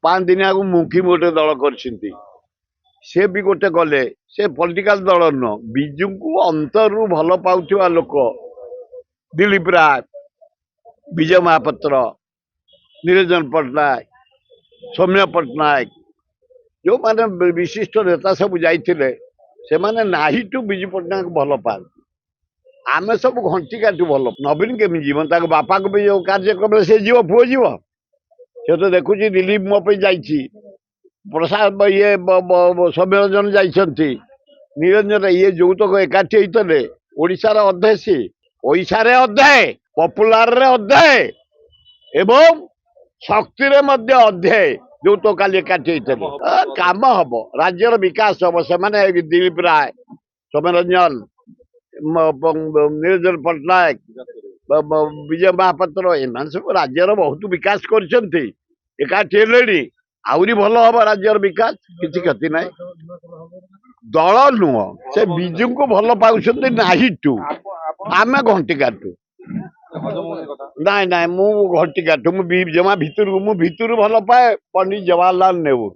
5 दिन आगु मुखी गोटे दल कर से भी गोटे गले से पॉलिटिकल दल न विजु को अंतर भल पाउथिबा लोक दिलीप राय विजय महापात्र निरंजन पट्टनायक सौम्य पट्टनायक जो माने विशिष्ट नेता सब जाइथिले से माने नाही टू विजु पट्टनायक भल पाती आमे सब घंटी काटू भल नवीन केमी जीवन ताक बापा को भी जो कार्यक्रम से जीव पुओ जीव से तो देखुची दिलीप मो पे जाइछि प्रसाद ये सम्मेलन जाइछंती निरंजन ये जोतक एकाठी होइतले ओडिसा रे अध्याय सी ओडिसा रे अध्याय पॉपुलर रे अध्याय एवं शक्ति रे मध्य अध्याय जो तो काली एकाठी होइतले काम हबो राज्यर विकास हबो से माने दिलीप राय सौम्यरंजन निरंजन पट्टनायक विजय महापात्र एमान सब राज्यर बहुत विकास करछंती एकाठी हेलेनी आउरी भल हम राज्यर विकास किसी क्षति ना दल नुह से विजु को भल पाउछंती नाही टू आमे घंटी काटू नाई नाई मु घंटी काटू मु जमा भितर भल पाए पंडित जवाहरलाल नेहरू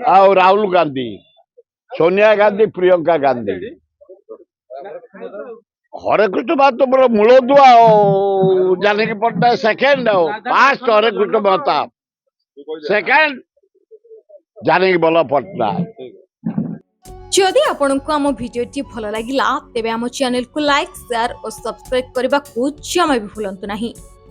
आ राहुल गांधी सोनिया गांधी प्रियंका गांधी हरे कृष्ण बात तो मोर मूलदुआ जानकी पट्टनायक सेकेंड फास्ट हरे कृष्ण महताब सेकेंड जानकी बल पट्टनायक। जदि आपंक आम भिडी भल लगा तेब आम चैनल को लाइक शेयर और सब्सक्राइब करने को जमा भी भूलु नहीं।